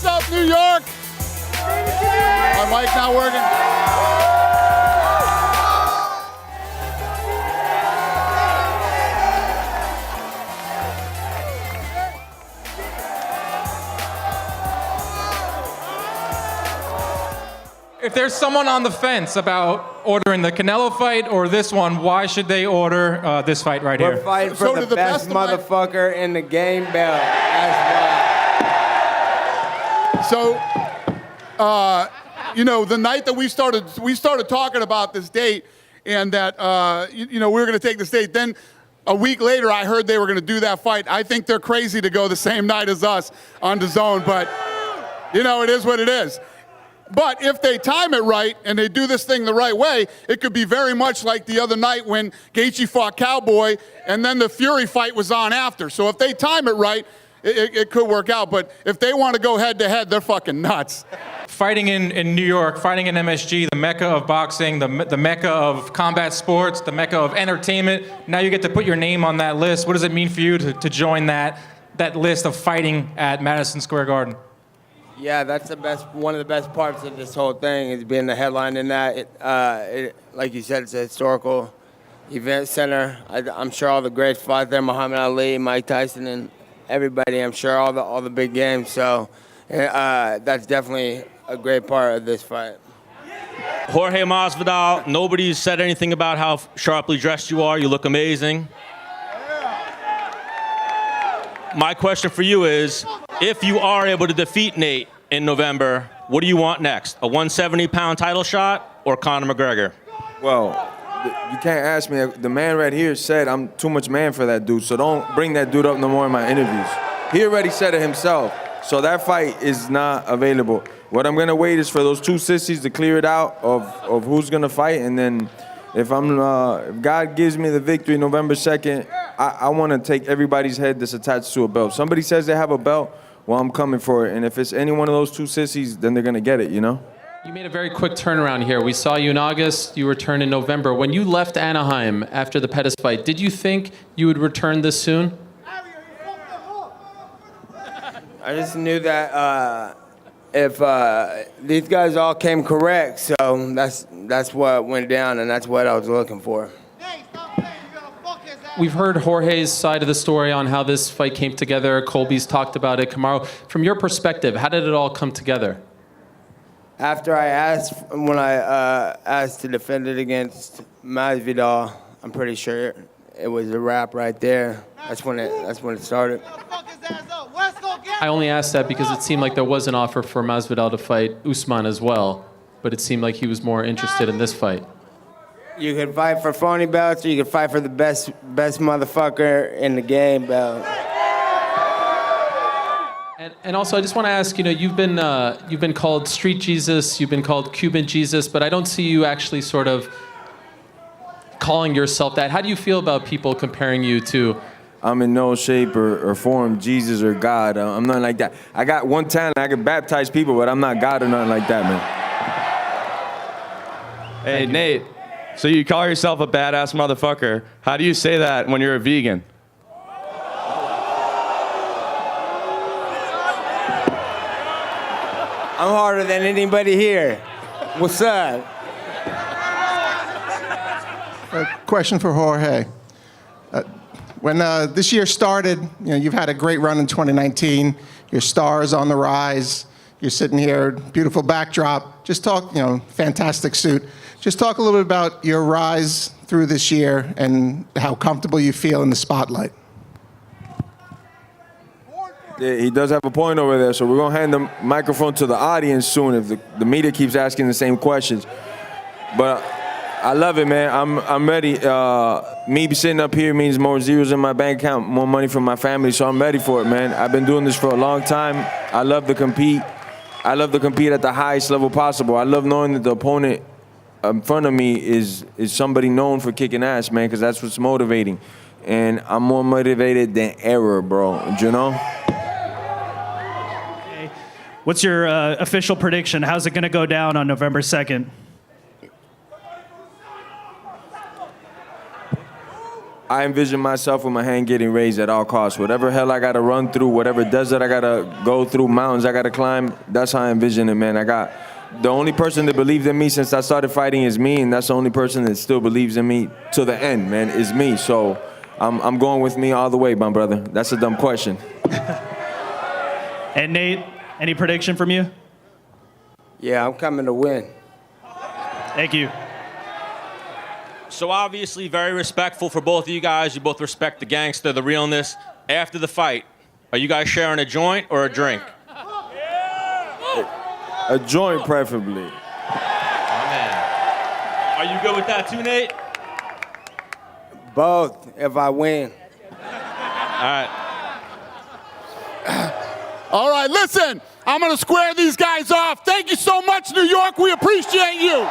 What's up, New York? My mic not working? If there's someone on the fence about ordering the Canelo fight or this one, why should they order this fight right here? We're fighting for the best motherfucker in the game belt. That's So, you know, the night that we started talking about this date and that, you know, we were going to take this date. Then a week later, I heard they were going to do that fight. I think they're crazy to go the same night as us on DAZN, but, you know, it is what it is. But if they time it right and they do this thing the right way, it could be very much like the other night when Gaethje fought Cowboy and then the Fury fight was on after. So if they time it right, it could work out. But if they want to go head-to-head, they're fucking nuts. Fighting in New York, fighting in MSG, the mecca of boxing, the mecca of combat sports, the mecca of entertainment. Now you get to put your name on that list. What does it mean for you to join that list of fighting at Madison Square Garden? Yeah, that's one of the best parts of this whole thing is being the headline in that. Like you said, it's a historical event center. I'm sure all the greats fought there, Muhammad Ali, Mike Tyson, and everybody. I'm sure all the big games. So that's definitely a great part of this fight. Jorge Masvidal, nobody said anything about how sharply dressed you are. You look amazing. My question for you is, if you are able to defeat Nate in November, what do you want next? A 170-pound title shot or Conor McGregor? Well, you can't ask me. The man right here said I'm too much man for that dude, so don't bring that dude up no more in my interviews. He already said it himself, so that fight is not available. What I'm going to wait is for those two sissies to clear it out of who's going to fight, and then if God gives me the victory November 2nd, I want to take everybody's head that's attached to a belt. Somebody says they have a belt, well, I'm coming for it. And if it's any one of those two sissies, then they're going to get it, you know? You made a very quick turnaround here. We saw you in August, you returned in November. When you left Anaheim after the Pettis fight, did you think you would return this soon? I just knew that if these guys all came correct, so that's what went down, and that's what I was looking for. We've heard Jorge's side of the story on how this fight came together. Colby's talked about it. Kamaru, from your perspective, how did it all come together? When I asked to defend it against Masvidal, I'm pretty sure it was a wrap right there. That's when it started. I only asked that because it seemed like there was an offer for Masvidal to fight Usman as well, but it seemed like he was more interested in this fight. You can fight for phony belts, or you can fight for the best motherfucker in the game belt. And also, I just want to ask, you know, you've been called Street Jesus, you've been called Cuban Jesus, but I don't see you actually sort of calling yourself that. How do you feel about people comparing you to? I'm in no shape or form Jesus or God. I'm nothing like that. I got one talent. I can baptize people, but I'm not God or nothing like that, man. Hey, Nate. So you call yourself a badass motherfucker. How do you say that when you're a vegan? I'm harder than anybody here. What's up? A question for Jorge. When this year started, you know, you've had a great run in 2019. Your star is on the rise. You're sitting here, beautiful backdrop. Just talk, you know, fantastic suit. Just talk a little bit about your rise through this year and how comfortable you feel in the spotlight. Yeah, he does have a point over there, so we're going to hand the microphone to the audience soon if the media keeps asking the same questions. But I love it, man. I'm ready. Me sitting up here means more zeros in my bank account, more money for my family, so I'm ready for it, man. I've been doing this for a long time. I love to compete. I love to compete at the highest level possible. I love knowing that the opponent in front of me is somebody known for kicking ass, man, because that's what's motivating. And I'm more motivated than ever, bro, you know? Okay. What's your official prediction? How's it going to go down on November 2nd? I envision myself with my hand getting raised at all costs. Whatever hell I gotta run through, whatever desert I gotta go through, mountains I gotta climb, that's how I envision it, man. The only person that believed in me since I started fighting is me, and that's the only person that still believes in me to the end, man, is me. So I'm going with me all the way, my brother. That's a dumb question. And Nate, any prediction from you? Yeah, I'm coming to win. Thank you. So obviously very respectful for both of you guys. You both respect the gangster, the realness. After the fight, are you guys sharing a joint or a drink? A joint, preferably. My man. Are you good with that too, Nate? Both, if I win. All right. All right, listen, I'm going to square these guys off. Thank you so much, New York. We appreciate you.